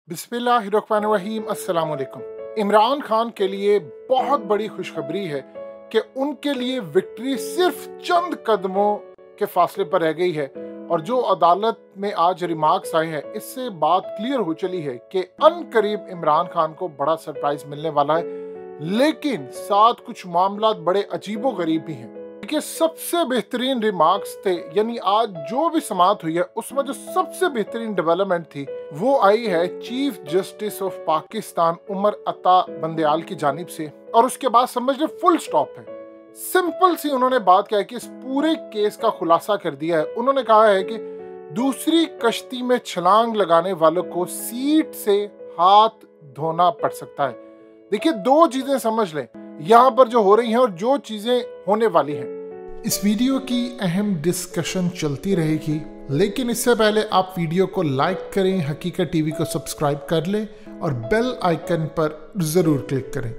बिस्मिल्लाहिर्रहमानिर्रहीम अस्सलाम वालेकुम। इमरान खान के लिए बहुत बड़ी खुशखबरी है कि उनके लिए विक्ट्री सिर्फ चंद कदमों के फासले पर रह गई है और जो अदालत में आज रिमार्क्स आए हैं इससे बात क्लियर हो चली है कि अनकरीब इमरान खान को बड़ा सरप्राइज मिलने वाला है। लेकिन साथ कुछ मामला बड़े अजीबो गरीब भी हैं। देखिए, सबसे बेहतरीन रिमार्क्स थे, यानी आज जो भी समाअत हुई है उसमें जो सबसे बेहतरीन डेवलपमेंट थी वो आई है chief justice of Pakistan Umar Ata Bandial की जानिब से, और उसके बाद समझ ले फुल स्टॉप है। सिंपल सी उन्होंने बात क्या है कि इस पूरे केस का खुलासा कर दिया है। उन्होंने कहा है कि दूसरी कश्ती में छलांग लगाने वालों को सीट से हाथ धोना पड़ सकता है। देखिए, दो चीजें समझ लें यहाँ पर जो हो रही हैं और जो चीजें होने वाली हैं। इस वीडियो की अहम डिस्कशन चलती रहेगी, लेकिन इससे पहले आप वीडियो को लाइक करें, हकीकत टीवी को सब्सक्राइब कर लें और बेल आइकन पर जरूर क्लिक करें।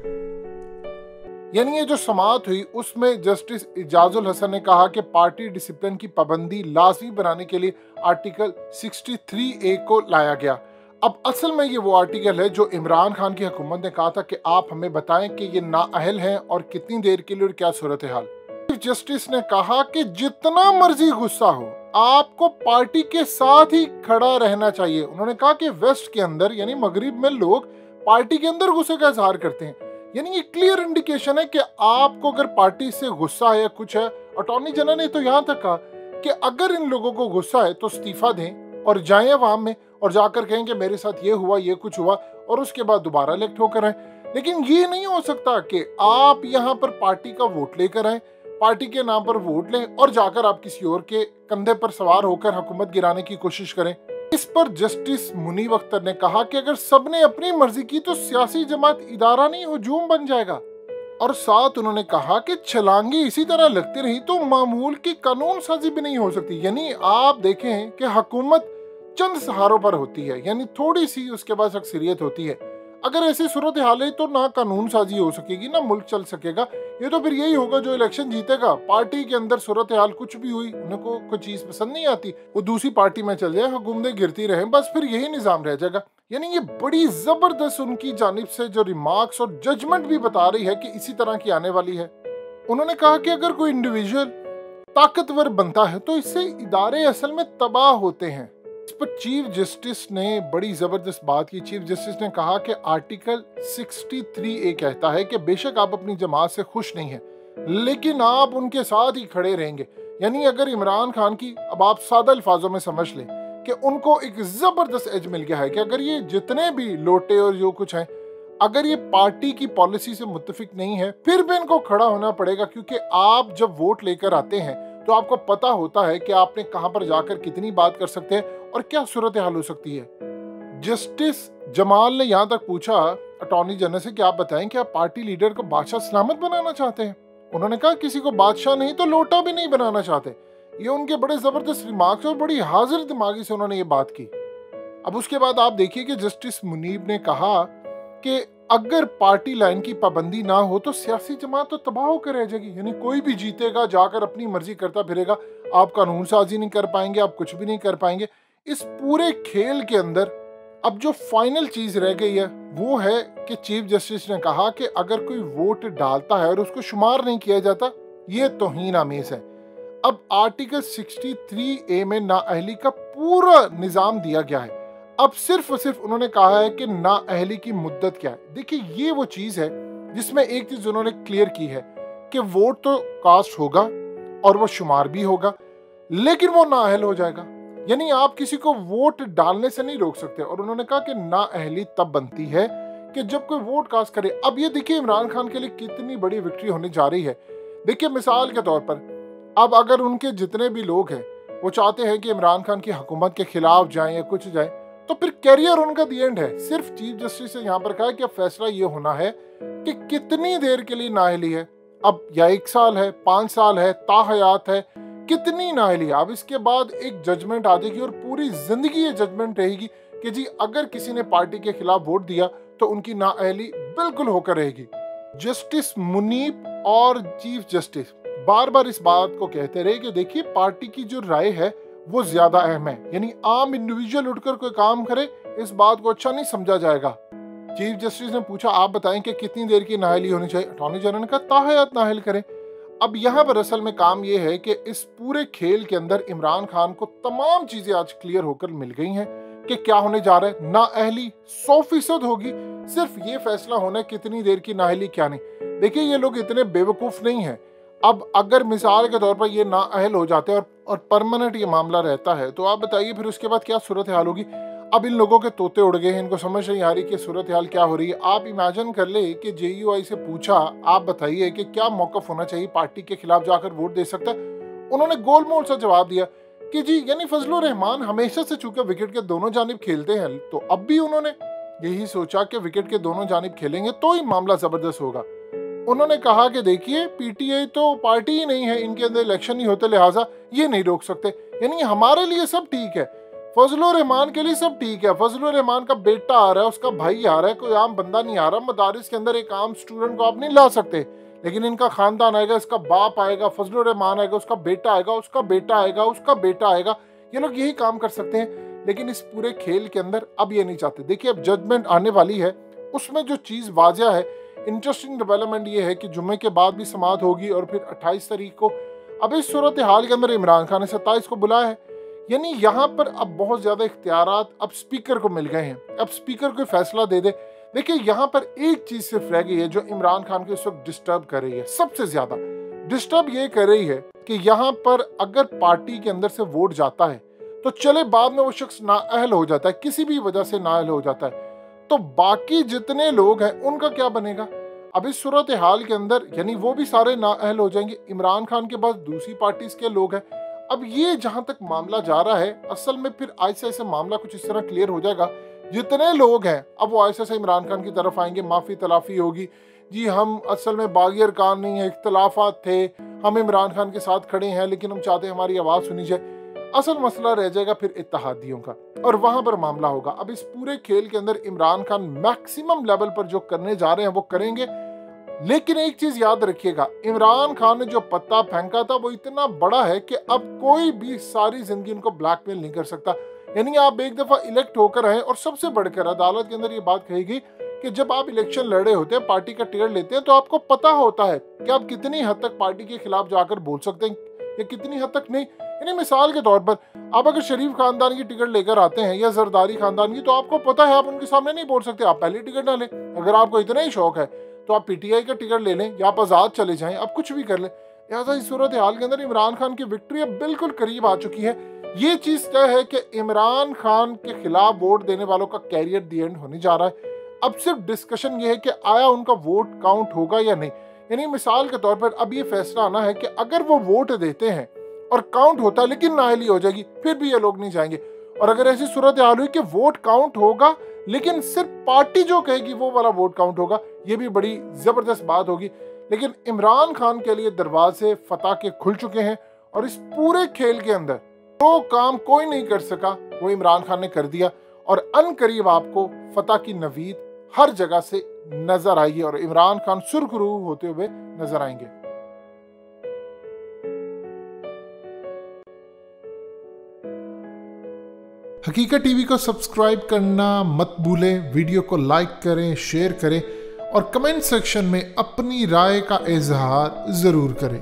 यानी ये जो समाअत हुई उसमें जस्टिस इजाजुल हसन ने कहा कि पार्टी डिसिप्लिन की पाबंदी लाजमी बनाने के लिए आर्टिकल 63A को लाया गया। अब असल में ये वो आर्टिकल है जो इमरान खान की हुकूमत ने कहा था कि आप हमें बताएं कि ये नाअहल हैं और कितनी देर के लिए और क्या सूरत हाल। चीफ जस्टिस ने कहा कि जितना मर्जी गुस्सा हो आपको पार्टी के साथ ही खड़ा रहना चाहिए। उन्होंने कहा कि वेस्ट के अंदर यानी मगरिब में लोग पार्टी के अंदर गुस्से का इजहार करते हैं, यानी ये क्लियर इंडिकेशन है कि आपको अगर पार्टी से गुस्सा है या कुछ है। अटॉर्नी जनरल ने तो यहाँ तक कहा कि अगर इन लोगों को गुस्सा है तो इस्तीफा दें और जाएं अवाम में और जाकर कहें कि मेरे साथ ये हुआ ये कुछ हुआ, और उसके बाद दोबारा इलेक्ट होकर आए। लेकिन ये नहीं हो सकता कि आप यहाँ पर पार्टी का वोट लेकर आए, पार्टी के नाम पर वोट लें और जाकर आप किसी और के कंधे पर सवार होकर हुकूमत गिराने की कोशिश करें। इस पर जस्टिस मुनीब अख्तर ने कहा कि अगर सबने अपनी मर्जी की तो सियासी जमात इदारा नहीं हुजूम बन जाएगा। और साथ उन्होंने कहा कि छलांगी इसी तरह लगती रही तो मामूल की कानून साजी भी नहीं हो सकती। यानी आप देखें कि हुकूमत चंद सहारों पर होती है, यानी थोड़ी सी उसके पास अक्सरियत होती है। अगर ऐसी सूरत हाल है तो ना कानून साजी हो सकेगी ना मुल्क चल सकेगा। ये तो फिर यही होगा जो इलेक्शन जीतेगा, पार्टी के अंदर सूरत हाल कुछ भी हुई, उन्हें को कोई चीज पसंद नहीं आती, वो दूसरी पार्टी में चल जाए, हुकूमतें गिरती रहे, बस फिर यही निजाम रह जाएगा। यानी ये बड़ी जबरदस्त उनकी जानिब से जो रिमार्क्स और जजमेंट भी बता रही है कि इसी तरह की आने वाली है। उन्होंने कहा कि अगर कोई इंडिविजुअल ताकतवर बनता है तो इससे इदारे असल में तबाह होते हैं। इस पर चीफ जस्टिस ने बड़ी जबरदस्त बात की। चीफ जस्टिस ने कहा कि आर्टिकल 63A कहता है कि बेशक आप अपनी जमात से खुश नहीं हैं, लेकिन आप उनके साथ ही खड़े रहेंगे। यानी अगर इमरान खान की, अब आप सादा अल्फाजों में समझ लें कि उनको एक जबरदस्त एज मिल गया है कि अगर ये जितने भी लोटे और जो कुछ हैं, अगर ये पार्टी की पॉलिसी से मुत्तफिक नहीं है फिर भी इनको खड़ा होना पड़ेगा, क्योंकि आप जब वोट लेकर आते हैं तो आपको पता होता है कि आपने कहां पर जाकर कितनी बात कर सकते हैं और क्या सूरत हाल हो सकती है। जस्टिस जमाल ने यहां तक पूछा अटॉर्नी जनरल से कि आप बताएं कि आप पार्टी लीडर को बादशाह सलामत बनाना चाहते हैं। उन्होंने कहा किसी को बादशाह नहीं तो लोटा भी नहीं बनाना चाहते। ये उनके बड़े जबरदस्त रिमार्क्स और बड़ी हाजिर दिमागी से उन्होंने ये बात की। अब उसके बाद आप देखिए कि जस्टिस मुनीब ने कहा कि अगर पार्टी लाइन की पाबंदी ना हो तो सियासी जमात तो तबाह होकर रह जाएगी। यानी कोई भी जीतेगा जाकर अपनी मर्जी करता फिरेगा, आप कानून साजी नहीं कर पाएंगे, आप कुछ भी नहीं कर पाएंगे। इस पूरे खेल के अंदर अब जो फाइनल चीज रह गई है वो है कि चीफ जस्टिस ने कहा कि अगर कोई वोट डालता है और उसको शुमार नहीं किया जाता ये तौहीन आमेज है। अब आर्टिकल 63A में नाअहली का पूरा निजाम दिया गया है। अब सिर्फ और सिर्फ उन्होंने कहा है कि नाअहली की मुद्दत क्या है। देखिए, ये वो चीज है जिसमें एक चीज उन्होंने क्लियर की है कि वोट तो कास्ट होगा और वो शुमार भी होगा, लेकिन वो नाअहल हो जाएगा। यानी आप किसी को वोट डालने से नहीं रोक सकते। और उन्होंने कहा कि नाअहली तब बनती है कि जब कोई वोट कास्ट करे। अब ये देखिए इमरान खान के लिए कितनी बड़ी विक्ट्री होने जा रही है। देखिए, मिसाल के तौर पर अब अगर उनके जितने भी लोग हैं वो चाहते हैं कि इमरान खान की हुकूमत के खिलाफ जाएं या कुछ जाएं, तो फिर कैरियर उनका दी एंड है। सिर्फ चीफ जस्टिस ने यहाँ पर कहा कि अब फैसला ये होना है कि कितनी देर के लिए नाअहली है। अब या 1 साल है, 5 साल है, ताहयात है, कितनी नाअहली है। अब इसके बाद एक जजमेंट आ जाएगी और पूरी जिंदगी ये जजमेंट रहेगी कि जी अगर किसी ने पार्टी के खिलाफ वोट दिया तो उनकी नाअहली बिल्कुल होकर रहेगी। जस्टिस मुनीब और चीफ जस्टिस बार बार इस बात को कहते रहे कि देखिए पार्टी की जो राय है वो ज्यादा अहम है। यानी आम इंडिविजुअल उठकर कोई काम करे इस बात को अच्छा नहीं समझा जाएगा। चीफ जस्टिस ने पूछा, आप बताएं कि कितनी देर की नाअहली होनी चाहिए। अटॉर्नी जनरल ने कहा, ताहयात नाअहल करें। अब यहाँ पर असल में काम ये है कि इस पूरे खेल के अंदर इमरान खान को तमाम चीजें आज क्लियर होकर मिल गई हैं कि क्या होने जा रहा है। नाअहली 100% होगी, सिर्फ ये फैसला होना है कितनी देर की नाअहली क्या नहीं। देखिए, ये लोग इतने बेवकूफ नहीं है। अब अगर मिसाल के तौर पर ये नाअहल हो जाते हैं और परमानेंट ये मामला रहता है, तो आप बताइए फिर उसके बाद क्या सूरत हाल होगी। अब इन लोगों के तोते उड़ गए हैं, इनको समझ नहीं आ रही कि सूरत हाल क्या हो रही है। आप इमेजिन कर ले कि JUI से पूछा, आप बताइए कि क्या मौकफ होना चाहिए, पार्टी के खिलाफ जाकर वोट दे सकता है। उन्होंने गोलमोल सा जवाब दिया कि जी, यानी फजलुर रहमान हमेशा से चूंकि विकेट के दोनों जानिब खेलते हैं, तो अब भी उन्होंने यही सोचा कि विकेट के दोनों जानिब खेलेंगे तो ही मामला जबरदस्त होगा। उन्होंने कहा कि देखिए, PTI तो पार्टी ही नहीं है, इनके अंदर इलेक्शन नहीं होते, लिहाजा ये नहीं रोक सकते। यानी हमारे लिए सब ठीक है, फजलुर रहमान के लिए सब ठीक है। फजलुर रहमान का बेटा आ रहा है, उसका भाई आ रहा है, कोई आम बंदा नहीं आ रहा। मदारिस के अंदर एक आम स्टूडेंट को आप नहीं ला सकते, लेकिन इनका खानदान आएगा, इसका बाप आएगा, फजलुर रहमान आएगा, उसका बेटा आएगा, उसका बेटा आएगा, उसका बेटा आएगा। ये लोग यही काम कर सकते हैं, लेकिन इस पूरे खेल के अंदर अब ये नहीं चाहते। देखिए, अब जजमेंट आने वाली है, उसमें जो चीज़ वाजिया है, इंटरेस्टिंग डेवलपमेंट ये है कि जुम्मे के बाद भी समाअत होगी और फिर 28 तारीख को। अब इस सूरत हाल के अंदर इमरान खान ने 27 को बुलाया है, यानी यहाँ पर अब बहुत ज्यादा इख्तियारात अब स्पीकर को मिल गए हैं। अब स्पीकर कोई फैसला दे दे। देखिए, यहाँ पर एक चीज सिर्फ रह गई है जो इमरान खान को इस वक्त डिस्टर्ब कर रही है, सबसे ज्यादा डिस्टर्ब ये कर रही है कि यहाँ पर अगर पार्टी के अंदर से वोट जाता है तो चले बाद में वो शख्स नाअहल हो जाता है, किसी भी वजह से नाअहल हो जाता है, तो बाकी जितने लोग हैं उनका क्या बनेगा। अब इस सूरत हाल के अंदर यानी वो भी सारे नाअहल हो जाएंगे। इमरान खान के पास दूसरी पार्टी के लोग हैं। अब ये जहां तक मामला जा रहा है, असल में फिर ऐसे ऐसे मामला कुछ इस तरह क्लियर हो जाएगा। जितने लोग हैं अब वो ऐसे ऐसे इमरान खान की तरफ आएंगे, माफी तलाफी होगी, जी हम असल में बागियर कान नहीं है, इख्तलाफात थे, हम इमरान खान के साथ खड़े हैं, लेकिन हम चाहते हैं हमारी आवाज सुनी जाए। असल मसला रह जाएगा फिर इत्तेहादियों का, और वहां पर मामला होगा। अब इस पूरे खेल के अंदर इमरान खान मैक्सिमम लेवल पर जो करने जा रहे हैं वो करेंगे, लेकिन एक चीज याद रखिएगा, इमरान खान ने जो पत्ता फेंका था वो इतना बड़ा है कि अब कोई भी सारी जिंदगी उनको ब्लैकमेल नहीं कर सकता। यानी आप एक दफा इलेक्ट होकर आए, और सबसे बढ़कर अदालत के अंदर ये बात कहेगी कि जब आप इलेक्शन लड़े होते हैं, पार्टी का टिकट लेते हैं, तो आपको पता होता है कि आप कितनी हद तक पार्टी के खिलाफ जाकर बोल सकते हैं या कितनी हद तक नहीं। यानी मिसाल के तौर पर आप अगर शरीफ खानदान की टिकट लेकर आते हैं या जरदारी खानदान की, तो आपको पता है आप उनके सामने नहीं बोल सकते, आप पहले टिकट ना लें। अगर आपको इतना ही शौक है तो आप PTI का टिकट ले लें या आप आजाद चले जाएं, आप कुछ भी कर लें। लिहाजा इस सूरत हाल के अंदर इमरान खान की विक्ट्री अब बिल्कुल करीब आ चुकी है। ये चीज तय है कि इमरान खान के खिलाफ वोट देने वालों का कैरियर दी एंड होने जा रहा है। अब सिर्फ डिस्कशन ये है कि आया उनका वोट काउंट होगा या नहीं। यानी मिसाल के तौर पर अब ये फैसला आना है कि अगर वो वोट देते हैं और काउंट होता है लेकिन नाअहली हो जाएगी, फिर भी ये लोग नहीं जाएंगे। और अगर ऐसी सूरत हाल हुई कि वोट काउंट होगा लेकिन सिर्फ पार्टी जो कहेगी वो वाला वोट काउंट होगा, ये भी बड़ी जबरदस्त बात होगी। लेकिन इमरान खान के लिए दरवाजे फतह के खुल चुके हैं, और इस पूरे खेल के अंदर जो काम कोई नहीं कर सका वो इमरान खान ने कर दिया, और अनकरीब आपको फतह की नवीद हर जगह से नजर आएगी और इमरान खान सुरखरू होते हुए नजर आएंगे। हकीकत टीवी को सब्सक्राइब करना मत भूलें, वीडियो को लाइक करें, शेयर करें और कमेंट सेक्शन में अपनी राय का इजहार जरूर करें।